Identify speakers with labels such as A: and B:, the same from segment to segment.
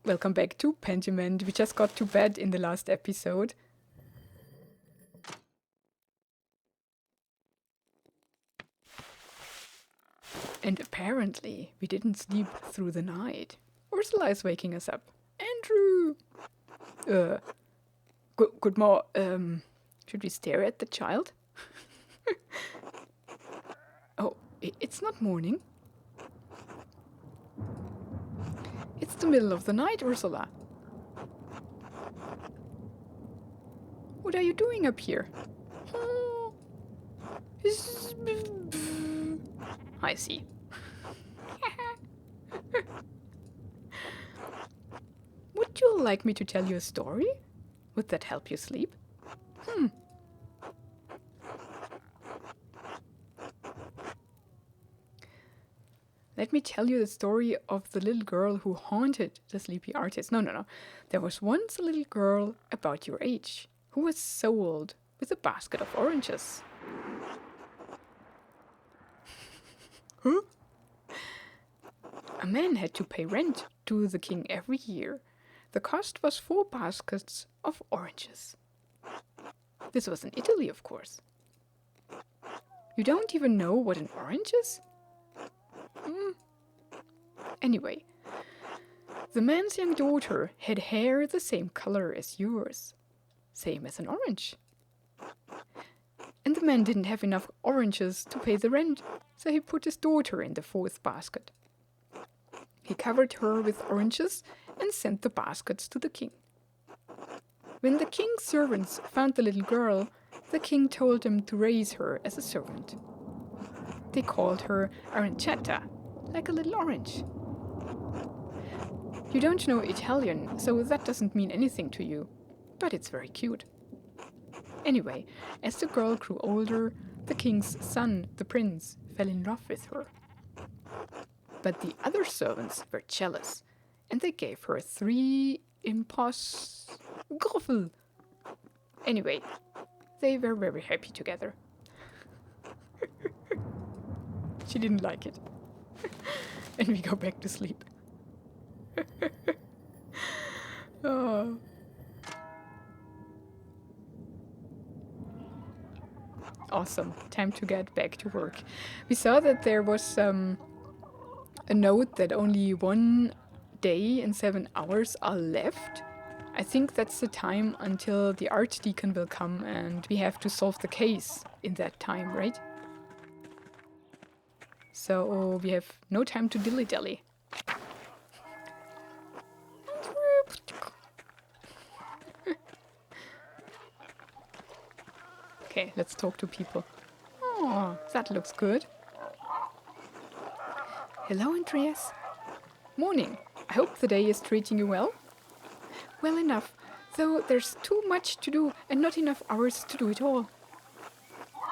A: Welcome back to Pentiment. We just got to bed in the last episode. And apparently we didn't sleep through the night. Ursula is waking us up. Andrew! Good morning. Should we stare at the child? Oh, it's not morning. It's the middle of the night, Ursula. What are you doing up here? I see. Would you like me to tell you a story? Would that help you sleep? Let me tell you the story of the little girl who haunted the sleepy artist. No. There was once a little girl about your age who was sold with a basket of oranges. Huh? A man had to pay rent to the king every year. The cost was 4 baskets of oranges. This was in Italy, of course. You don't even know what an orange is? Anyway, the man's young daughter had hair the same color as yours, same as an orange. And the man didn't have enough oranges to pay the rent, so he put his daughter in the 4th basket. He covered her with oranges and sent the baskets to the king. When the king's servants found the little girl, the king told them to raise her as a servant. They called her arancetta, like a little orange. You don't know Italian, so that doesn't mean anything to you, but it's very cute. Anyway, as the girl grew older, the king's son, the prince, fell in love with her. But the other servants were jealous, and they gave her 3 Griffel. Anyway, they were very happy together. She didn't like it. And we go back to sleep. Oh. Awesome. Time to get back to work. We saw that there was a note that only 1 day and 7 hours are left. I think that's the time until the archdeacon will come and we have to solve the case in that time, right? So we have no time to dilly-dally. Okay, let's talk to people. Oh, that looks good. Hello, Andreas. Morning. I hope the day is treating you well. Well enough, though there's too much to do and not enough hours to do it all.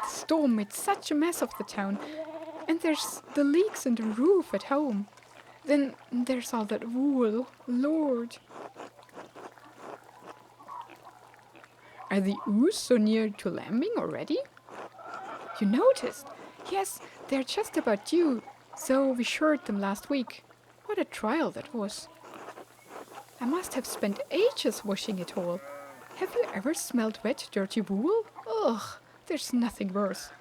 A: The storm made such a mess of the town, and there's the leaks in the roof at home. Then there's all that wool, Lord. Are the ooze so near to lambing already? You noticed? Yes, they're just about due, so we shored them last week. What a trial that was. I must have spent ages washing it all. Have you ever smelled wet, dirty wool? Ugh, there's nothing worse.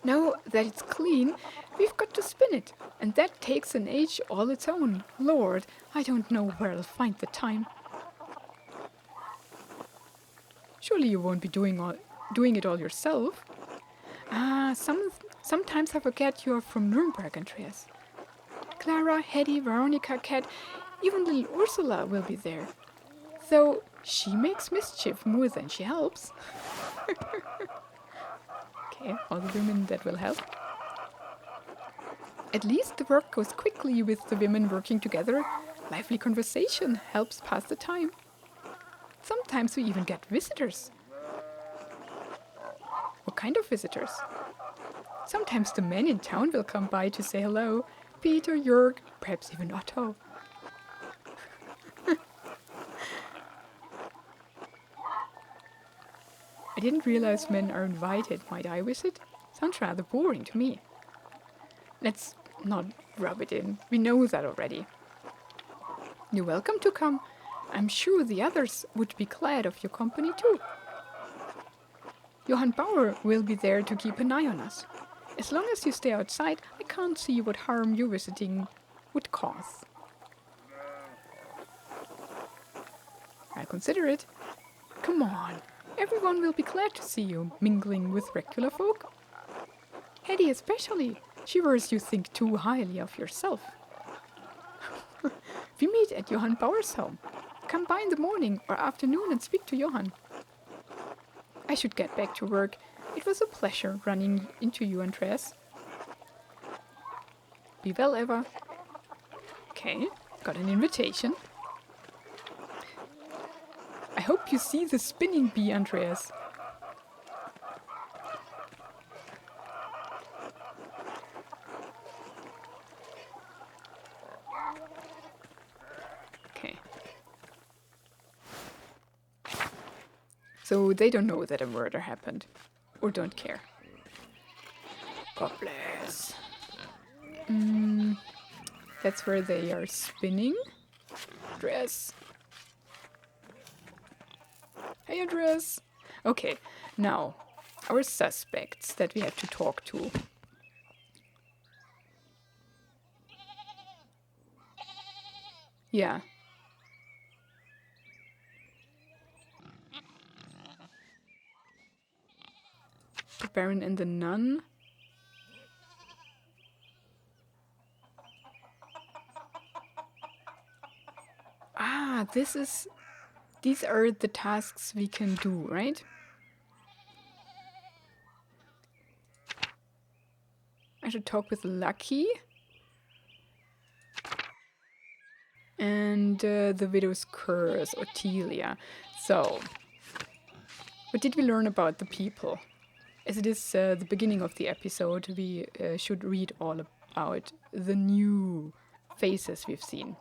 A: Now that it's clean, we've got to spin it, and that takes an age all its own. Lord, I don't know where I'll find the time. Surely you won't be doing it all yourself. Sometimes I forget you're from Nuremberg, Andreas. Clara, Hetty, Veronica, Kat, even little Ursula will be there. Though she makes mischief more than she helps. Okay, all the women that will help. At least the work goes quickly with the women working together. Lively conversation helps pass the time. Sometimes we even get visitors. What kind of visitors? Sometimes the men in town will come by to say hello. Peter, Jörg, perhaps even Otto. I didn't realize men are invited. Might I visit? Sounds rather boring to me. Let's not rub it in. We know that already. You're welcome to come. I'm sure the others would be glad of your company too. Johann Bauer will be there to keep an eye on us. As long as you stay outside, I can't see what harm your visiting would cause. I'll consider it. Come on, everyone will be glad to see you mingling with regular folk. Hetty especially. She worries you think too highly of yourself. We meet at Johann Bauer's home. Come by in the morning or afternoon and speak to Johann. I should get back to work. It was a pleasure running into you, Andreas. Be well, Eva. Okay, got an invitation. I hope you see the spinning bee, Andreas. Okay. So they don't know that a murder happened. Or don't care. God bless. That's where they are spinning. Andreas. Hey, Andreas. Okay, now, our suspects that we have to talk to. Yeah. The Baron and the Nun. Ah, these are the tasks we can do, right? I should talk with Lucky. And the Widow's Curse, Ottilia. So, what did we learn about the people? As it is the beginning of the episode, we should read all about the new faces we've seen.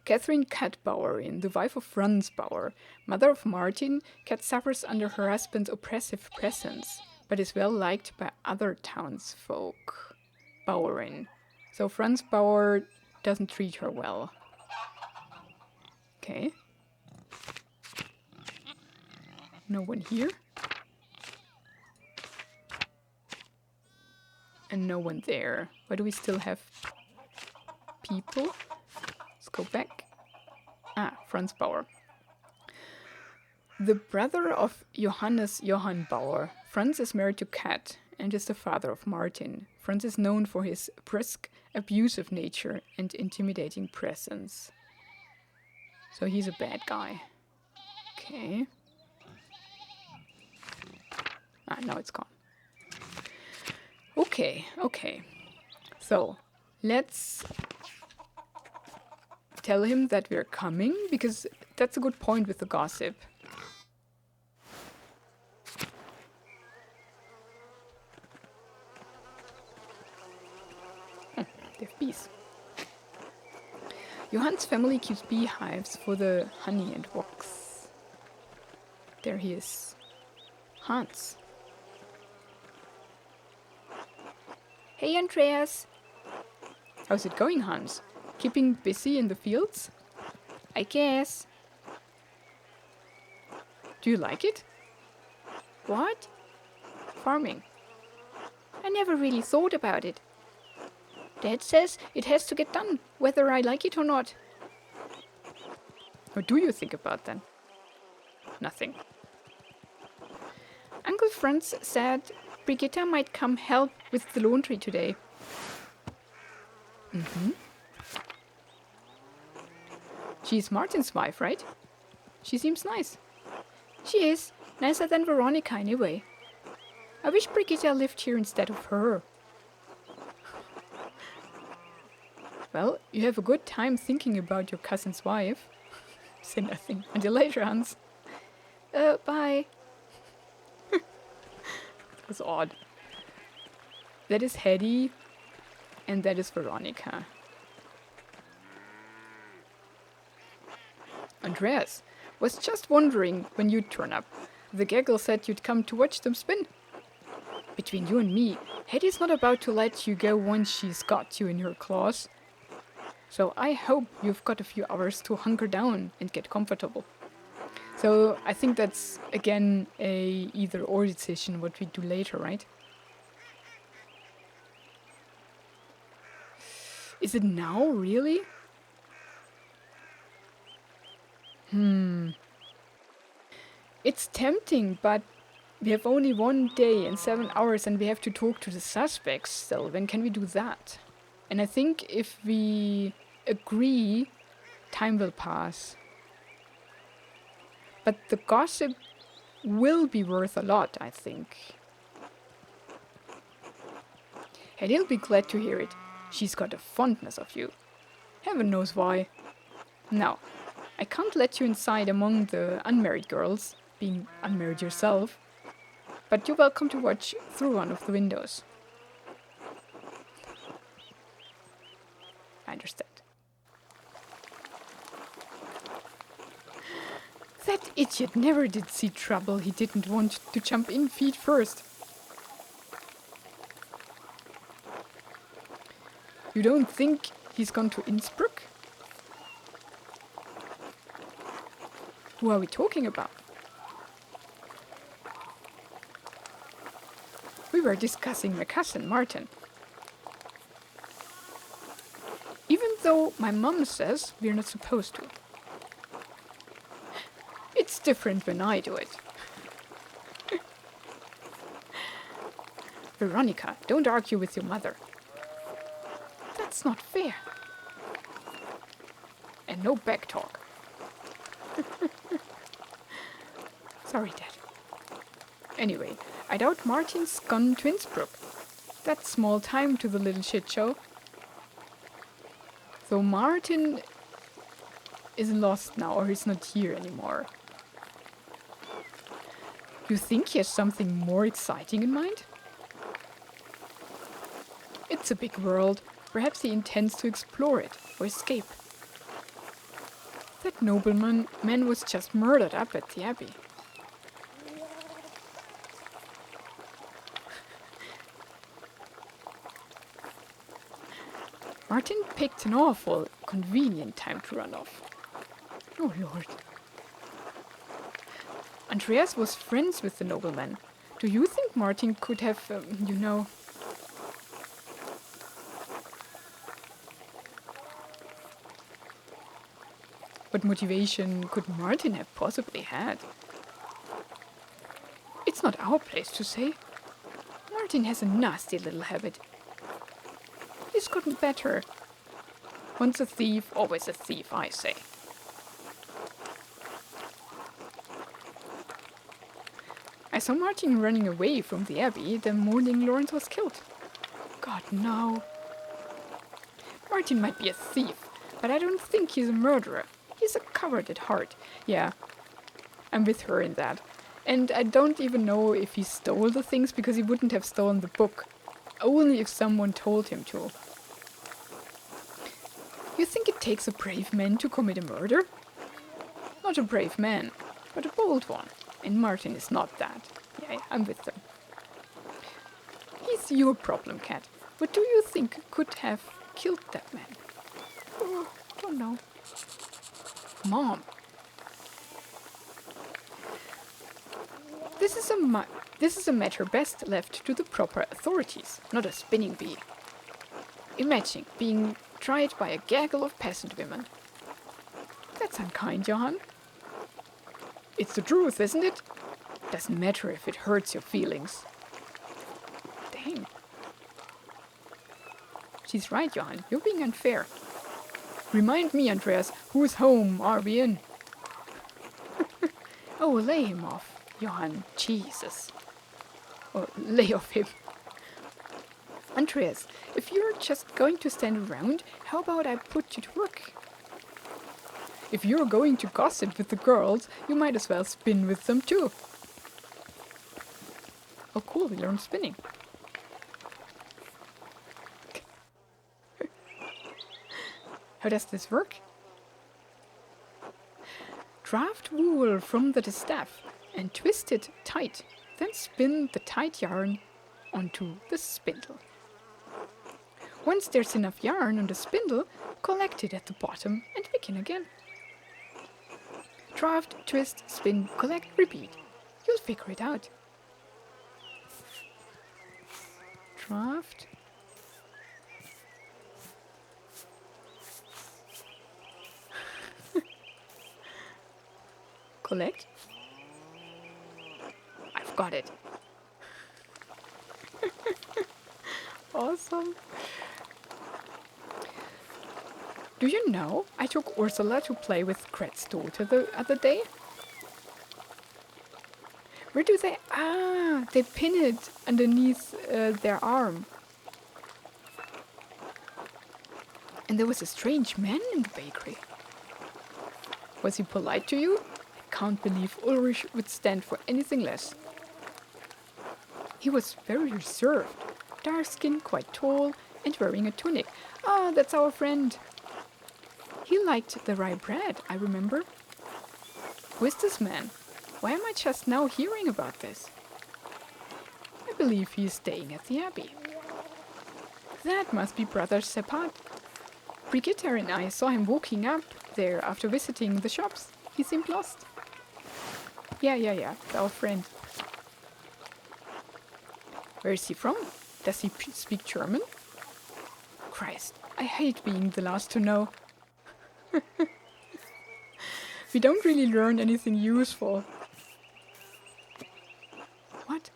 A: Catherine Cat Bauerin, the wife of Franz Bauer, mother of Martin, Cat suffers under her husband's oppressive presence, but is well liked by other townsfolk. Bauerin. So Franz Bauer doesn't treat her well. Okay. No one here. And no one there. Why do we still have people? Let's go back. Ah, Franz Bauer. The brother of Johannes Johann Bauer, Franz is married to Kat and is the father of Martin. Franz is known for his brisk, abusive nature and intimidating presence. So he's a bad guy. Okay. Ah, now it's gone. Okay. So, let's tell him that we're coming, because that's a good point with the gossip. They have bees. Johann's family keeps beehives for the honey and wax. There he is. Hans. Hey, Andreas. How's it going, Hans? Keeping busy in the fields? I guess. Do you like it? What? Farming. I never really thought about it. Dad says it has to get done, whether I like it or not. What do you think about that? Nothing. Uncle Franz said Brigitta might come help with the laundry today. She's Martin's wife, right? She seems nice. She is. Nicer than Veronica, anyway. I wish Brigitta lived here instead of her. Well, you have a good time thinking about your cousin's wife. Say nothing. Until later, Hans. Bye. That was odd. That is Hedy, and that is Veronica. Andreas, was just wondering when you'd turn up. The gaggle said you'd come to watch them spin. Between you and me, Hedy's not about to let you go once she's got you in her claws. So I hope you've got a few hours to hunker down and get comfortable. So I think that's again a either or decision what we do later, right? Is it now, really? It's tempting, but we have only 1 day and 7 hours and we have to talk to the suspects still. When can we do that? And I think if we agree, time will pass. But the gossip will be worth a lot, I think. And he'll be glad to hear it. She's got a fondness of you. Heaven knows why. Now, I can't let you inside among the unmarried girls, being unmarried yourself, but you're welcome to watch through one of the windows. I understand. That idiot never did see trouble. He didn't want to jump in feet first. You don't think he's gone to Innsbruck? Who are we talking about? We were discussing my cousin, Martin. Even though my mum says we're not supposed to. It's different when I do it. Veronica, don't argue with your mother. That's not fair. And no back talk. Sorry, Dad. Anyway, I doubt Martin's gone to Innsbruck. That's small time to the little shit show. So Martin is lost now, or he's not here anymore. You think he has something more exciting in mind? It's a big world. Perhaps he intends to explore it, or escape. That nobleman was just murdered up at the Abbey. Martin picked an awful convenient time to run off. Oh, Lord. Andreas was friends with the nobleman. Do you think Martin could have, What motivation could Martin have possibly had? It's not our place to say. Martin has a nasty little habit. He's gotten better. Once a thief, always a thief, I say. I saw Martin running away from the Abbey the morning Lawrence was killed. God, no. Martin might be a thief, but I don't think he's a murderer. He's a coward at heart. Yeah, I'm with her in that. And I don't even know if he stole the things, because he wouldn't have stolen the book. Only if someone told him to. You think it takes a brave man to commit a murder? Not a brave man, but a bold one. And Martin is not that. Yeah, I'm with them. He's your problem, Cat. What do you think could have killed that man? Oh, don't know. Mom. This is a matter best left to the proper authorities, not a spinning bee. Imagine being tried by a gaggle of peasant women. That's unkind, Johann. It's the truth, isn't it? Doesn't matter if it hurts your feelings. Dang. She's right, Johann. You're being unfair. Remind me, Andreas, whose home are we in? Oh, lay him off, Johann. Jesus. Or lay off him. Andreas, if you're just going to stand around, how about I put you to work? If you're going to gossip with the girls, you might as well spin with them too. Oh cool, we learned spinning. How does this work? Draft wool from the distaff and twist it tight, then spin the tight yarn onto the spindle. Once there's enough yarn on the spindle, collect it at the bottom and begin again. Draft, twist, spin, collect, repeat. You'll figure it out. Draft. Collect. I've got it. Awesome. Do you know, I took Ursula to play with Gret's daughter the other day? Where do they... Ah, they pin it underneath their arm. And there was a strange man in the bakery. Was he polite to you? I can't believe Ulrich would stand for anything less. He was very reserved, dark-skinned, quite tall, and wearing a tunic. Ah, that's our friend. He liked the rye bread, I remember. Who is this man? Why am I just now hearing about this? I believe he is staying at the Abbey. That must be Brother Sepat. Brigitte and I saw him walking up there after visiting the shops. He seemed lost. Yeah, our friend. Where is he from? Does he speak German? Christ, I hate being the last to know. We don't really learn anything useful. What?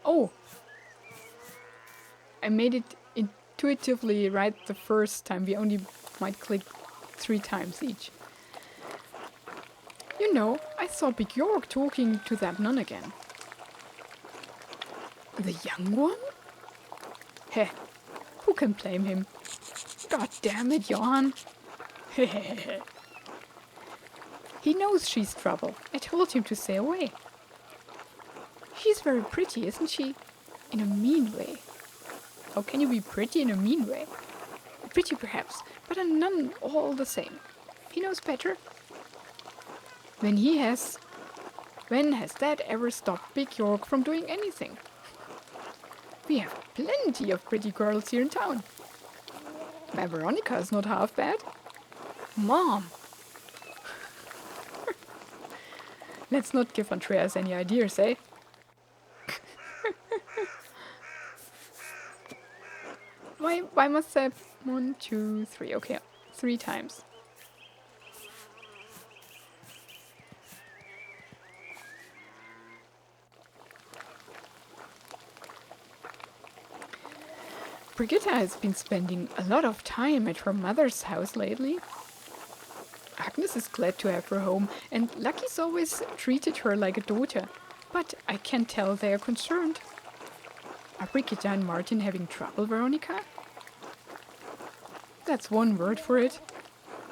A: Oh! I made it intuitively right the first time. We only might click 3 times each. You know, I saw Big York talking to that nun again. The young one? Heh, who can blame him? God damn it, Johann. He knows she's trouble. I told him to stay away. She's very pretty, isn't she? In a mean way. How can you be pretty in a mean way? Pretty perhaps, but a nun all the same. He knows better. When has that ever stopped Big York from doing anything? We have plenty of pretty girls here in town. My Veronica's not half bad. Mom! Let's not give Andreas any ideas, eh? Why must I... 1, 2, 3. Okay, 3 times. Brigitte has been spending a lot of time at her mother's house lately. Agnes is glad to have her home, and Lucky's always treated her like a daughter. But I can tell they are concerned. Are Brigitte and Martin having trouble, Veronica? That's one word for it.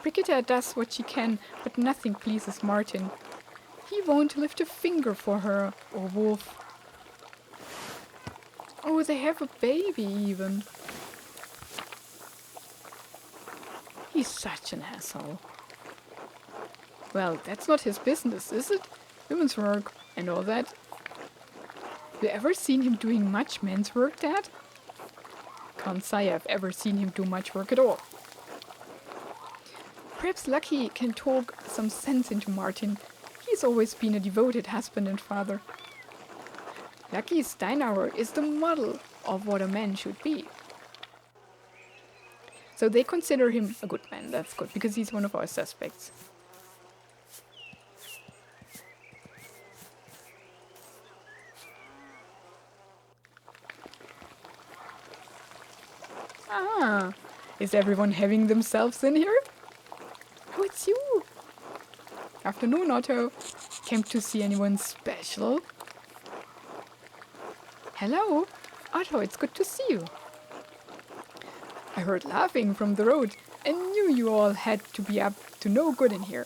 A: Brigitte does what she can, but nothing pleases Martin. He won't lift a finger for her or Wolf. Oh, they have a baby even. He's such an asshole. Well, that's not his business, is it? Women's work and all that. Have you ever seen him doing much men's work, Dad? Can't say I've ever seen him do much work at all. Perhaps Lucky can talk some sense into Martin. He's always been a devoted husband and father. Lucky Steinauer is the model of what a man should be. So they consider him a good man. That's good, because he's one of our suspects. Ah, is everyone having themselves in here? Oh, it's you. Afternoon, Otto. Came to see anyone special? Hello, Otto, it's good to see you. I heard laughing from the road and knew you all had to be up to no good in here.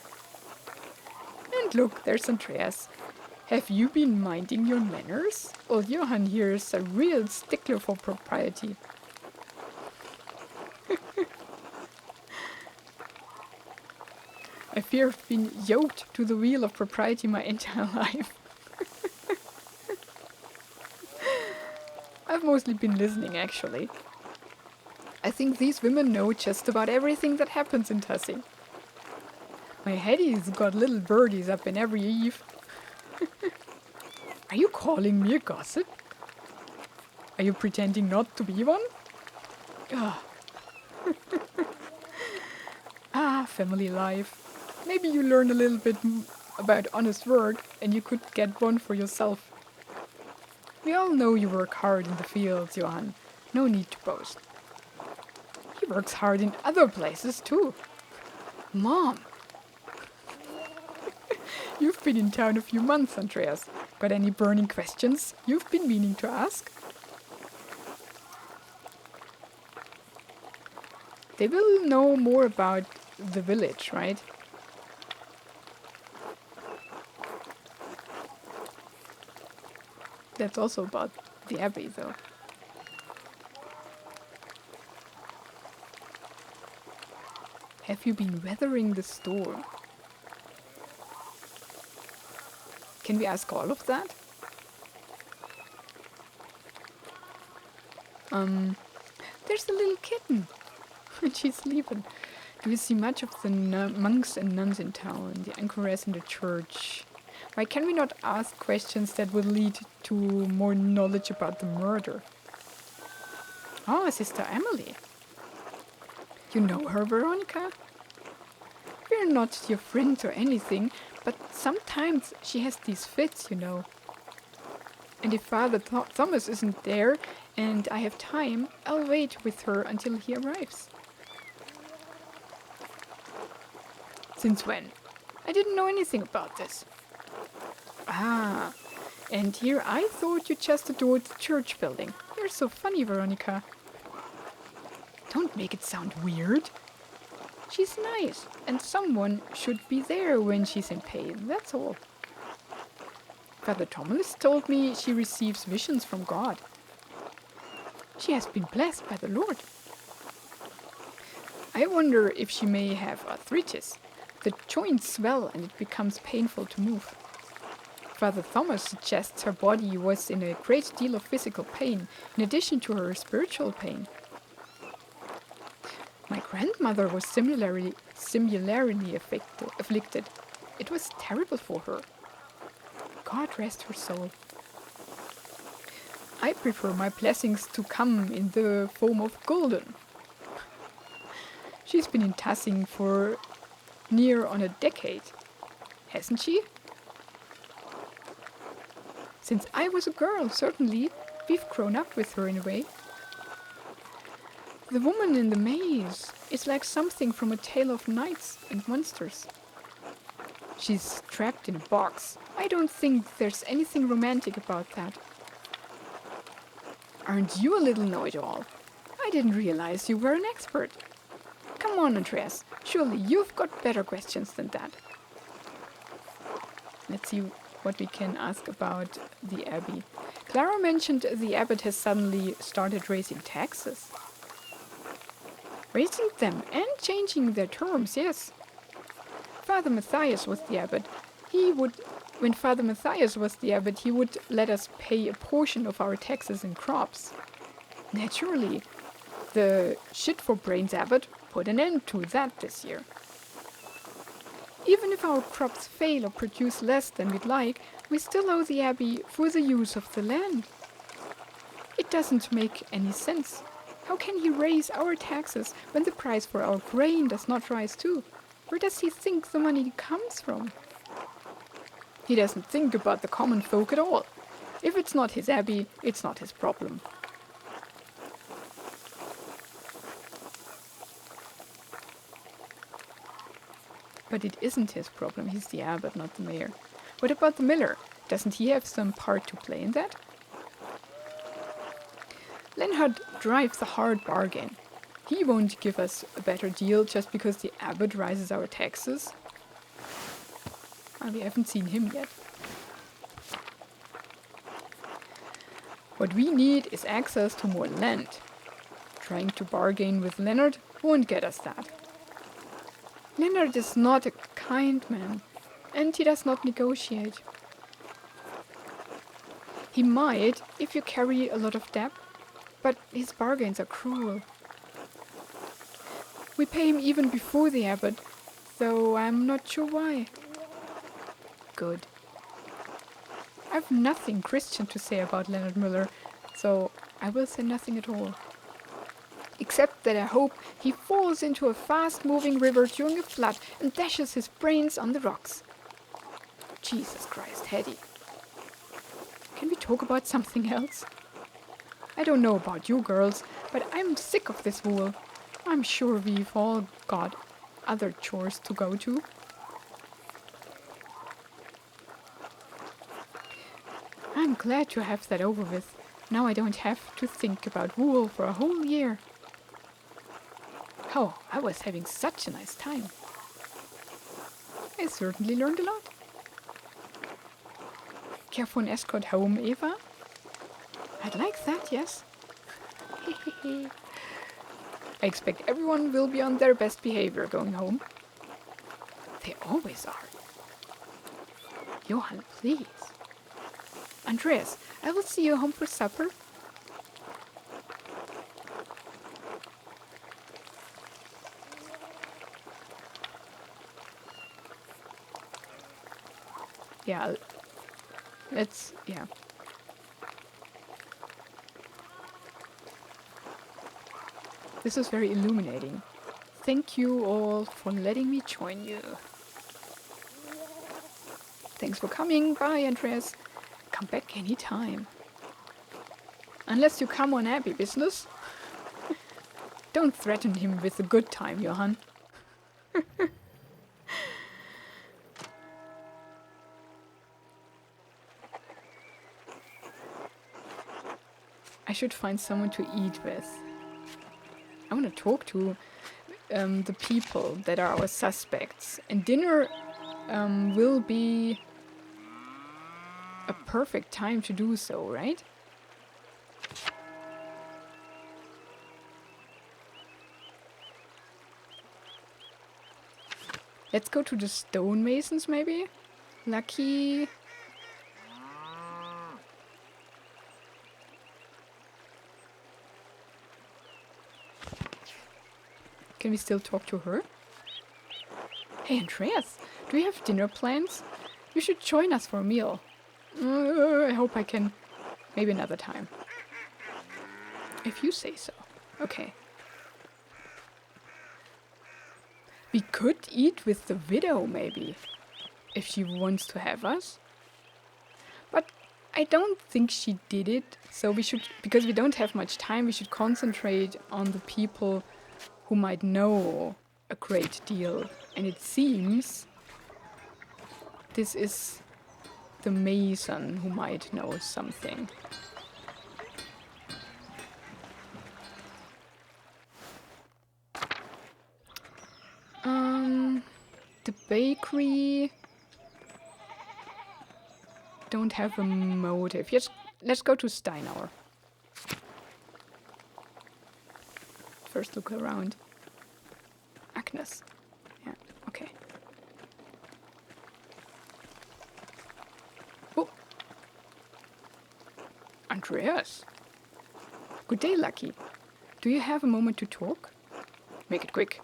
A: And look, there's Andreas. Have you been minding your manners? Well, Johann here is a real stickler for propriety. I fear I've been yoked to the wheel of propriety my entire life. I've mostly been listening, actually. I think these women know just about everything that happens in Tussie. My Hetty's got little birdies up in every eave. Are you calling me a gossip? Are you pretending not to be one? Ah, family life. Maybe you learn a little bit about honest work and you could get one for yourself. We all know you work hard in the fields, Johan. No need to boast. He works hard in other places too. Mom! You've been in town a few months, Andreas. Got any burning questions you've been meaning to ask? They will know more about the village, right? That's also about the abbey, though. Have you been weathering the storm? Can we ask all of that? There's a little kitten. And she's sleeping. Do you see much of the monks and nuns in town, the anchoress in the church? Why can we not ask questions that will lead to more knowledge about the murder? Oh, Sister Emily. You know her, Veronica? We're not your friends or anything, but sometimes she has these fits, you know. And if Father Thomas isn't there and I have time, I'll wait with her until he arrives. Since when? I didn't know anything about this. Ah, and here I thought you just adored the church building. You're so funny, Veronica. Don't make it sound weird. She's nice, and someone should be there when she's in pain, that's all. Father Thomas told me she receives visions from God. She has been blessed by the Lord. I wonder if she may have arthritis. The joints swell and it becomes painful to move. Father Thomas suggests her body was in a great deal of physical pain, in addition to her spiritual pain. My grandmother was similarly afflicted. It was terrible for her. God rest her soul. I prefer my blessings to come in the form of golden. She's been in Tassing for near on a decade, hasn't she? Since I was a girl, certainly, we've grown up with her in a way. The woman in the maze is like something from a tale of knights and monsters. She's trapped in a box. I don't think there's anything romantic about that. Aren't you a little know-it-all? I didn't realize you were an expert. Come on, Andreas. Surely you've got better questions than that. Let's see what we can ask about the abbey. Clara mentioned the abbot has suddenly started raising taxes. Raising them and changing their terms, yes. Father Matthias was the abbot. When Father Matthias was the abbot, he would let us pay a portion of our taxes in crops. Naturally, the shit-for-brains abbot put an end to that this year. Even if our crops fail or produce less than we'd like, we still owe the abbey for the use of the land. It doesn't make any sense. How can he raise our taxes when the price for our grain does not rise too? Where does he think the money comes from? He doesn't think about the common folk at all. If it's not his abbey, it's not his problem. But it isn't his problem. He's the abbot, not the mayor. What about the miller? Doesn't he have some part to play in that? Leonhard drives a hard bargain. He won't give us a better deal just because the abbot rises our taxes. We haven't seen him yet. What we need is access to more land. Trying to bargain with Leonard won't get us that. Leonard is not a kind man, and he does not negotiate. He might if you carry a lot of debt, But his bargains are cruel. We pay him even before the abbot, though I'm not sure why. Good. I've nothing Christian to say about Leonard Miller, so I will say nothing at all. Except that I hope he falls into a fast-moving river during a flood and dashes his brains on the rocks. Jesus Christ, Hetty. Can we talk about something else? I don't know about you girls, but I'm sick of this wool. I'm sure we've all got other chores to go to. I'm glad to have that over with. Now I don't have to think about wool for a whole year. Oh, I was having such a nice time. I certainly learned a lot. Care for an escort home, Eva? I'd like that, yes. I expect everyone will be on their best behavior going home. They always are. Johann, please. Andreas, I will see you home for supper. Yeah, yeah. This was very illuminating. Thank you all for letting me join you. Thanks for coming. Bye, Andreas. Come back anytime. Unless you come on happy business. Don't threaten him with a good time, Johann. I should find someone to eat with. I want to talk to the people that are our suspects. And dinner will be a perfect time to do so, right? Let's go to the stonemasons, maybe? Lucky. Can we still talk to her? Hey, Andreas, do you have dinner plans? You should join us for a meal. I hope I can. Maybe another time. If you say so. Okay. We could eat with the widow, maybe. If she wants to have us. But I don't think she did it. So we should, because we don't have much time, we should concentrate on the people who might know a great deal. And it seems this is the mason who might know something. The bakery don't have a motive. Yes, let's go to Steinauer. First look around. Agnes. Yeah, okay. Oh! Andreas! Good day, Lucky. Do you have a moment to talk? Make it quick.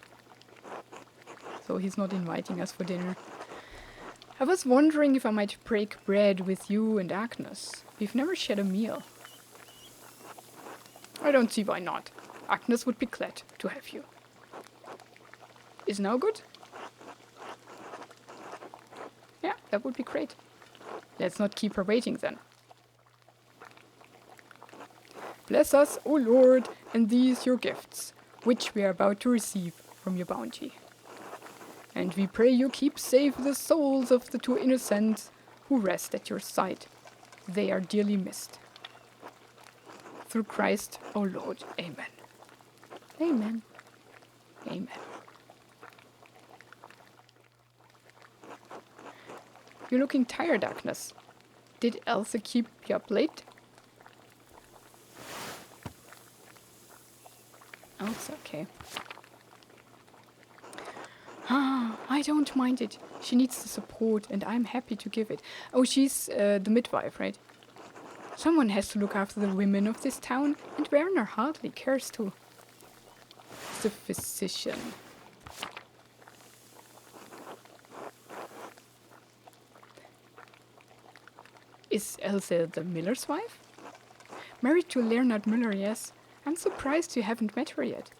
A: So he's not inviting us for dinner. I was wondering if I might break bread with you and Agnes. We've never shared a meal. I don't see why not. Agnes would be glad to have you. Is now good? Yeah, that would be great. Let's not keep her waiting then. Bless us, O Lord, and these your gifts, which we are about to receive from your bounty. And we pray you keep safe the souls of the two innocents who rest at your side. They are dearly missed. Through Christ, O Lord. Amen. Amen. Amen. You're looking tired, Agnes. Did Elsa keep you up late? Oh, it's okay. I don't mind it. She needs the support and I'm happy to give it. Oh, she's the midwife, right? Someone has to look after the women of this town, and Werner hardly cares to. The physician. Is Else the miller's wife? Married to Leonard Müller, yes. I'm surprised you haven't met her yet.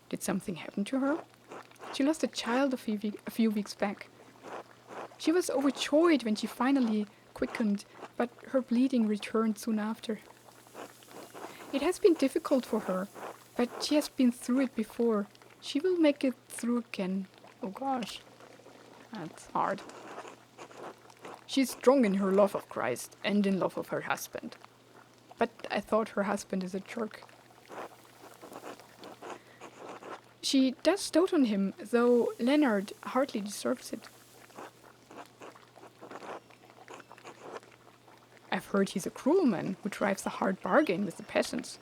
A: Did something happen to her? She lost a child a few weeks back. She was overjoyed when she finally quickened, but her bleeding returned soon after. It has been difficult for her, but she has been through it before. She will make it through again. Oh gosh, that's hard. She's strong in her love of Christ and in love of her husband. But I thought her husband is a jerk. She does dote on him, though Leonard hardly deserves it. I've heard he's a cruel man who drives a hard bargain with the peasants.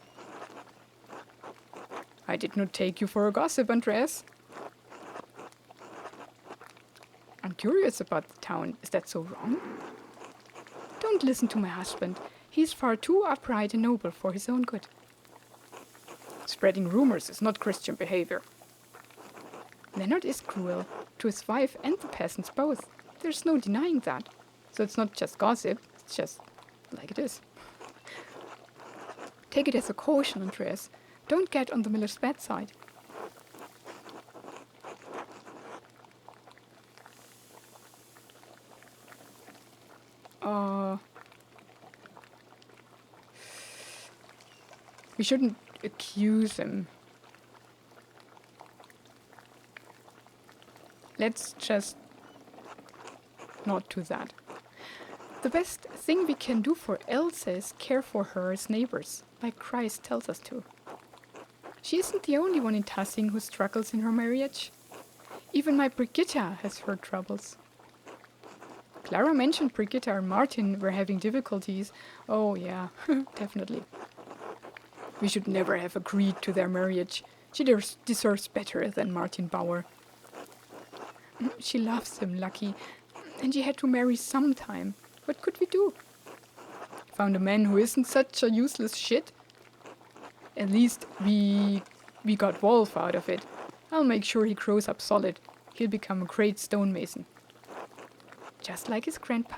A: I did not take you for a gossip, Andreas. I'm curious about the town. Is that so wrong? Don't listen to my husband. He's far too upright and noble for his own good. Spreading rumors is not Christian behavior. Leonard is cruel, to his wife and the peasants both. There's no denying that. So it's not just gossip, it's just like it is. Take it as a caution, Andreas. Don't get on the miller's bad side. We shouldn't accuse him. Let's just not do that. The best thing we can do for Elsa is care for her as neighbors, like Christ tells us to. She isn't the only one in Tassing who struggles in her marriage. Even my Brigitta has her troubles. Clara mentioned Brigitta and Martin were having difficulties. Oh yeah, definitely. We should never have agreed to their marriage. She deserves better than Martin Bauer. She loves him, Lucky, and she had to marry sometime. What could we do? Found a man who isn't such a useless shit. At least we got Wolf out of it. I'll make sure he grows up solid. He'll become a great stonemason. Just like his grandpa.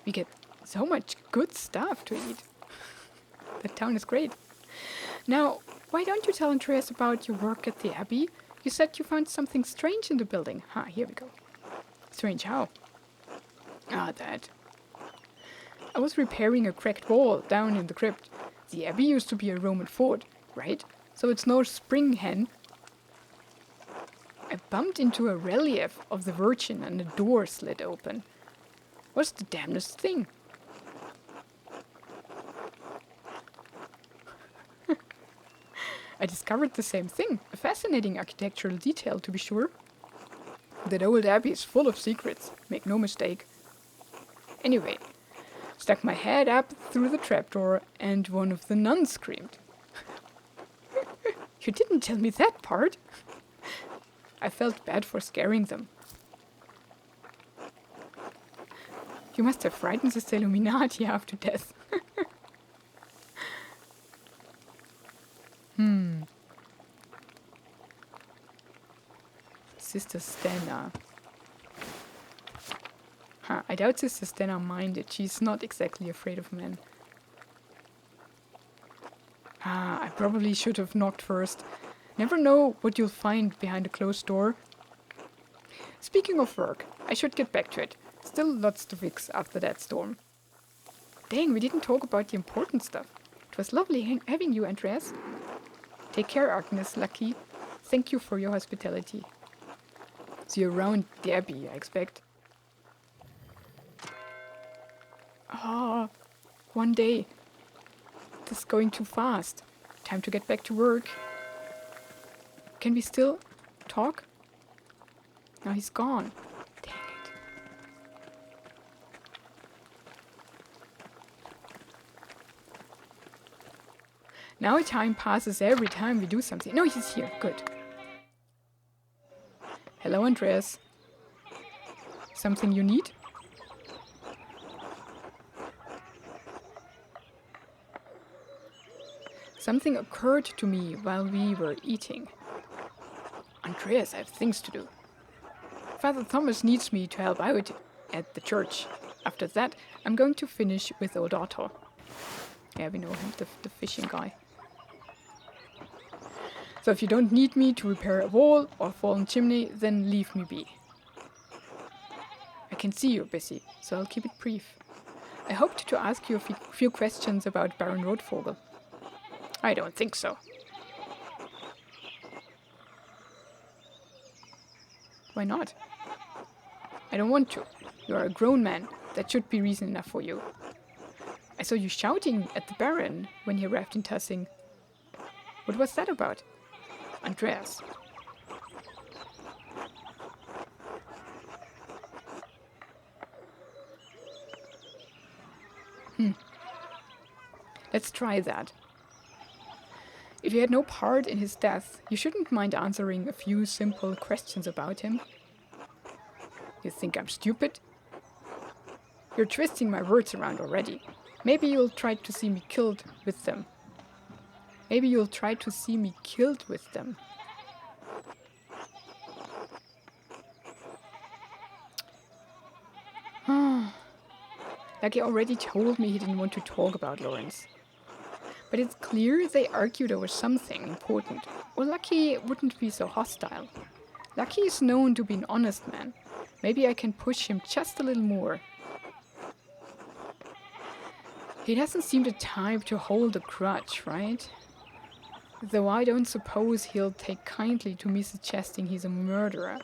A: We get so much good stuff to eat. The town is great. Now, why don't you tell Andreas about your work at the Abbey? You said you found something strange in the building. Here we go. Strange how? That. I was repairing a cracked wall down in the crypt. The Abbey used to be a Roman fort, right? So it's no spring hen. I bumped into a relief of the Virgin and the door slid open. What's the damnedest thing? I discovered the same thing. A fascinating architectural detail, to be sure. That old abbey is full of secrets, make no mistake. Anyway, stuck my head up through the trapdoor and one of the nuns screamed. You didn't tell me that part. I felt bad for scaring them. You must have frightened Sister Illuminati half to death. Sister Stena. I doubt Sister Stena minded. She's not exactly afraid of men. I probably should have knocked first. Never know what you'll find behind a closed door. Speaking of work, I should get back to it. Still lots to fix after that storm. Dang, we didn't talk about the important stuff. It was lovely having you, Andreas. Take care, Agnes, Lucky. Thank you for your hospitality. See you around the Abbey, I expect. One day. This is going too fast. Time to get back to work. Can we still talk? Now he's gone. Dang it. Now time passes every time we do something. No, he's here. Good. Hello, Andreas. Something you need? Something occurred to me while we were eating. Andreas, I have things to do. Father Thomas needs me to help out at the church. After that, I'm going to finish with old Otto. Yeah, we know him, the fishing guy. So if you don't need me to repair a wall or fallen chimney, then leave me be. I can see you're busy, so I'll keep it brief. I hoped to ask you a few questions about Baron Rotvogel. I don't think so. Why not? I don't want to. You are a grown man. That should be reason enough for you. I saw you shouting at the Baron when he arrived in Tussing. What was that about? Andreas. Let's try that. If you had no part in his death, you shouldn't mind answering a few simple questions about him. You think I'm stupid? You're twisting my words around already. Maybe you'll try to see me killed with them. Lucky already told me he didn't want to talk about Lawrence. But it's clear they argued over something important, or Lucky wouldn't be so hostile. Lucky is known to be an honest man. Maybe I can push him just a little more. He doesn't seem the type to hold a grudge, right? Though I don't suppose he'll take kindly to me suggesting he's a murderer.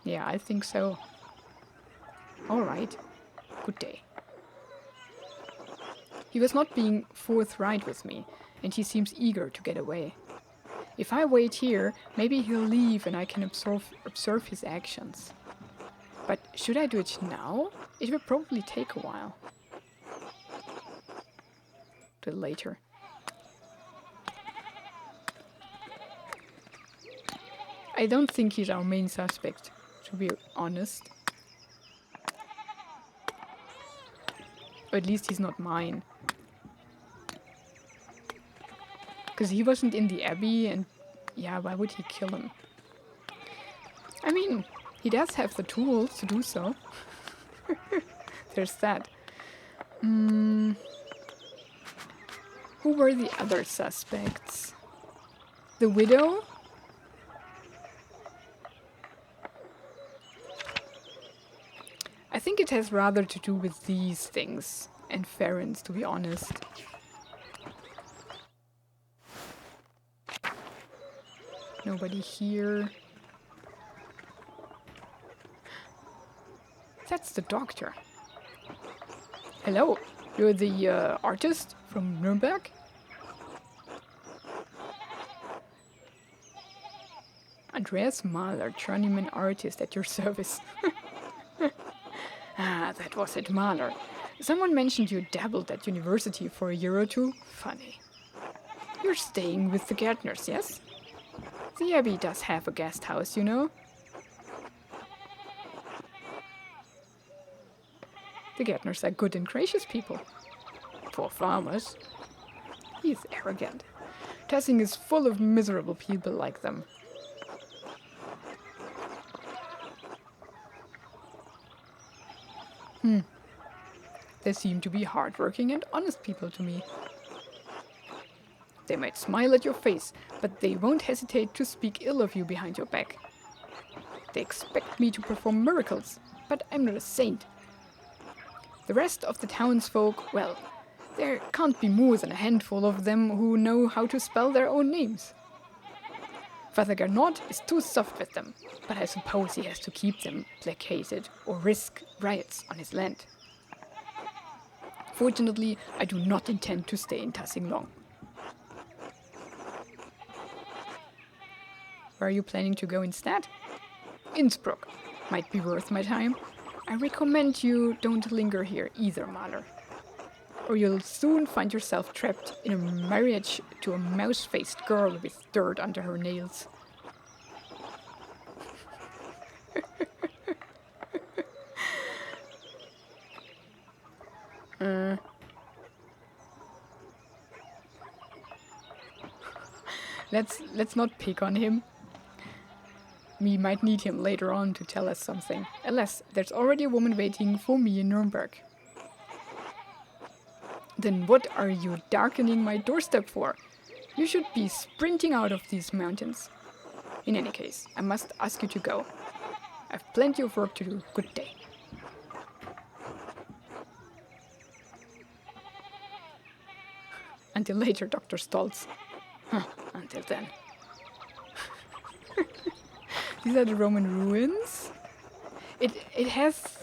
A: Yeah, I think so. Alright. Good day. He was not being forthright with me, and he seems eager to get away. If I wait here, maybe he'll leave and I can observe his actions. But should I do it now? It will probably take a while. Till later. I don't think he's our main suspect, to be honest. Or at least he's not mine. Because he wasn't in the Abbey, and yeah, why would he kill him? I mean, he does have the tools to do so. There's that. Who were the other suspects? The widow? I think it has rather to do with these things, and Ferenc, to be honest. Nobody here. That's the doctor. Hello, you're the artist from Nuremberg? Andreas Mahler, journeyman artist at your service. Ah, that was it, Mahler. Someone mentioned you dabbled at university for a year or two. Funny. You're staying with the Gärtners, yes? The Abbey does have a guest house, you know. The Gärtners are good and gracious people. For farmers. He's arrogant. Tussing is full of miserable people like them. They seem to be hardworking and honest people to me. They might smile at your face, but they won't hesitate to speak ill of you behind your back. They expect me to perform miracles, but I'm not a saint. The rest of the townsfolk, well, there can't be more than a handful of them who know how to spell their own names. Father Garnot is too soft with them, but I suppose he has to keep them placated or risk riots on his land. Fortunately, I do not intend to stay in Tussing long. Where are you planning to go instead? Innsbruck. Might be worth my time. I recommend you don't linger here either, Mahler. or you'll soon find yourself trapped in a marriage to a mouse-faced girl with dirt under her nails. Let's not pick on him. We might need him later on to tell us something. Alas, there's already a woman waiting for me in Nuremberg. Then what are you darkening my doorstep for? You should be sprinting out of these mountains. In any case, I must ask you to go. I've plenty of work to do. Good day. Until later, Dr. Stolz. Until then. These are the Roman ruins. It has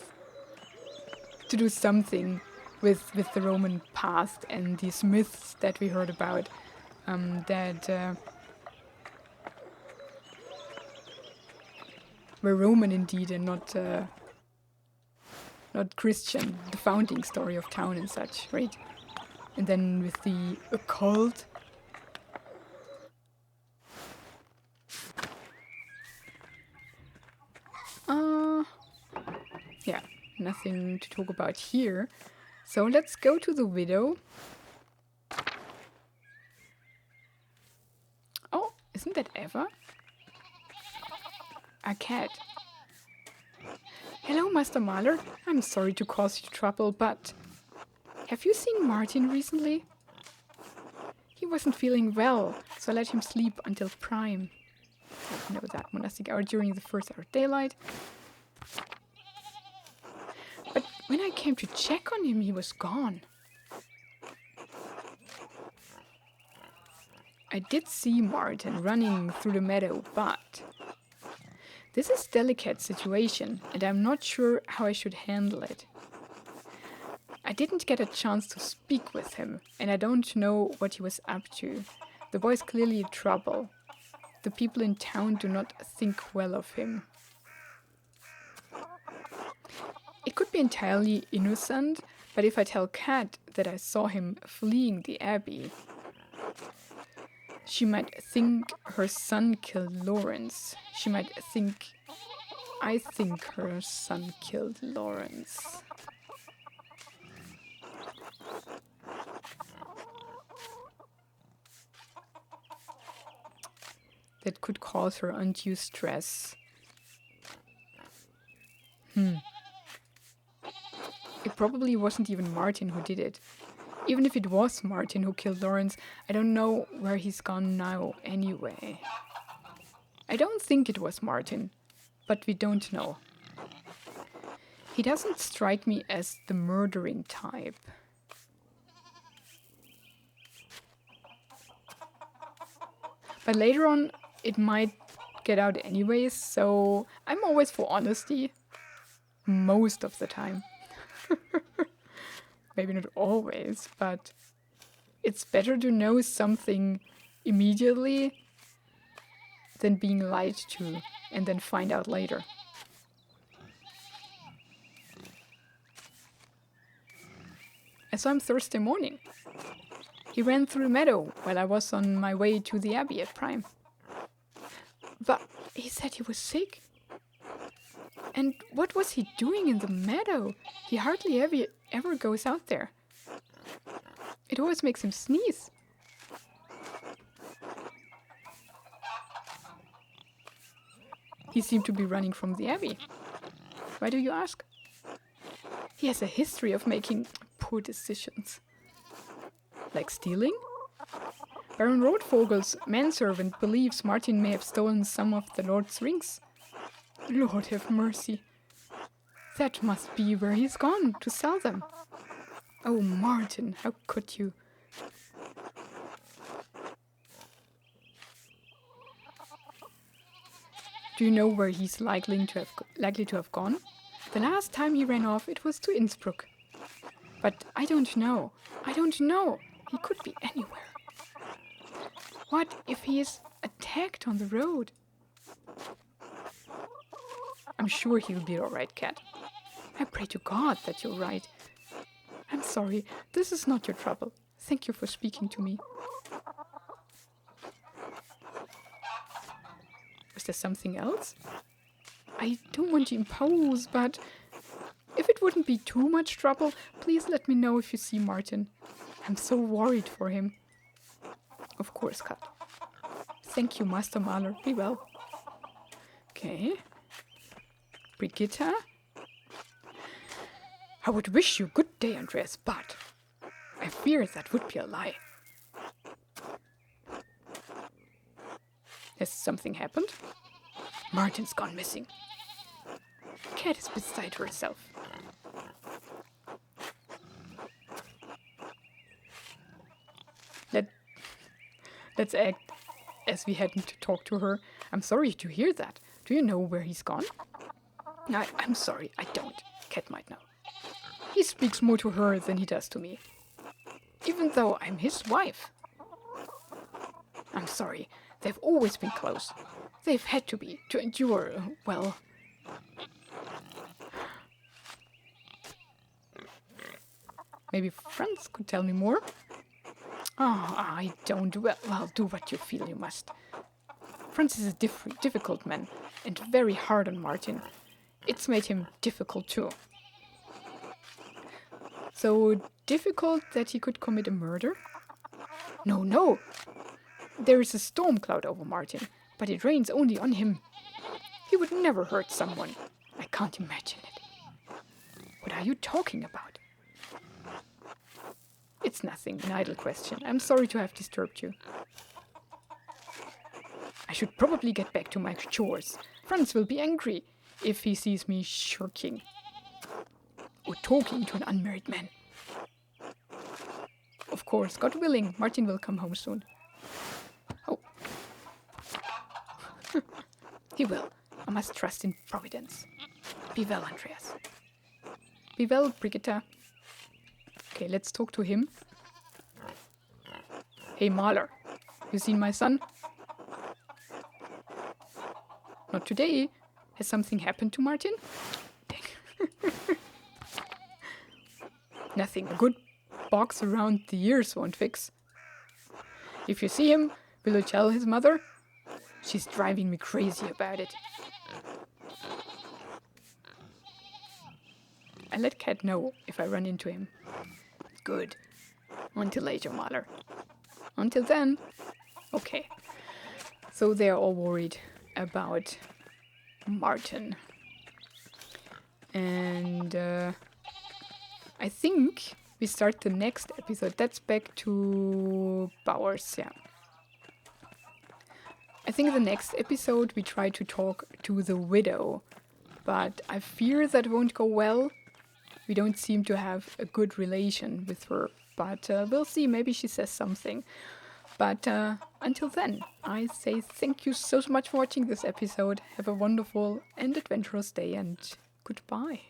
A: to do something with the Roman past and these myths that we heard about. That were Roman indeed and not Christian. The founding story of town and such, right? And then with the occult. Yeah, nothing to talk about here. So let's go to the widow. Oh, isn't that Eva? A cat. Hello, Master Mahler. I'm sorry to cause you trouble, but have you seen Martin recently? He wasn't feeling well, so I let him sleep until prime. I know that monastic hour during the first hour of daylight. But when I came to check on him, he was gone. I did see Martin running through the meadow, but this is a delicate situation, and I'm not sure how I should handle it. I didn't get a chance to speak with him, and I don't know what he was up to. The boy's clearly in trouble. The people in town do not think well of him. It could be entirely innocent, but if I tell Kat that I saw him fleeing the abbey, she might think her son killed Lawrence. She might think I think her son killed Lawrence. That could cause her undue stress. It probably wasn't even Martin who did it. Even if it was Martin who killed Lawrence, I don't know where he's gone now anyway. I don't think it was Martin, but we don't know. He doesn't strike me as the murdering type. But later on, it might get out anyways, so I'm always for honesty. Most of the time. Maybe not always, but it's better to know something immediately than being lied to and then find out later. I saw him Thursday morning. He ran through the meadow while I was on my way to the abbey at prime. But he said he was sick. And what was he doing in the meadow? He hardly ever goes out there. It always makes him sneeze. He seemed to be running from the abbey. Why do you ask? He has a history of making poor decisions. Like stealing? Baron Rotvogel's manservant believes Martin may have stolen some of the Lord's rings. Lord have mercy. That must be where he's gone to sell them. Oh, Martin, how could you? Do you know where he's likely to have gone? The last time he ran off, it was to Innsbruck. But I don't know. He could be anywhere. What if he is attacked on the road? I'm sure he'll be all right, Cat. I pray to God that you're right. I'm sorry. This is not your trouble. Thank you for speaking to me. Was there something else? I don't want to impose, but if it wouldn't be too much trouble, please let me know if you see Martin. I'm so worried for him. Of course, Kat. Thank you, Master Mahler. Be well. Okay. Brigitta? I would wish you good day, Andreas, but I fear that would be a lie. Has something happened? Martin's gone missing. Kat is beside herself. Let's act as we hadn't talked to her. I'm sorry to hear that. Do you know where he's gone? No, I'm sorry, I don't. Kat might know. He speaks more to her than he does to me. Even though I'm his wife. I'm sorry, they've always been close. They've had to be, to endure, well... Maybe Franz could tell me more? Oh, I don't. Well, do what you feel you must. Franz is a difficult man, and very hard on Martin. It's made him difficult too. So difficult that he could commit a murder? No. There is a storm cloud over Martin, but it rains only on him. He would never hurt someone. I can't imagine it. What are you talking about? It's nothing, an idle question. I'm sorry to have disturbed you. I should probably get back to my chores. Franz will be angry if he sees me shirking or talking to an unmarried man. Of course, God willing, Martin will come home soon. Oh. He will. I must trust in Providence. Be well, Andreas. Be well, Brigitta. Okay, let's talk to him. Hey, Mahler, you seen my son? Not today. Has something happened to Martin? Nothing. A good box around the ears won't fix. If you see him, will you tell his mother? She's driving me crazy about it. I let Kat know if I run into him. Good. Until later, Mahler. Until then. Okay. So they are all worried about Martin. And I think we start the next episode. That's back to Bowers, yeah. I think the next episode we try to talk to the widow. But I fear that won't go well. We don't seem to have a good relation with her. But we'll see. Maybe she says something. But until then, I say thank you so much for watching this episode. Have a wonderful and adventurous day, and goodbye.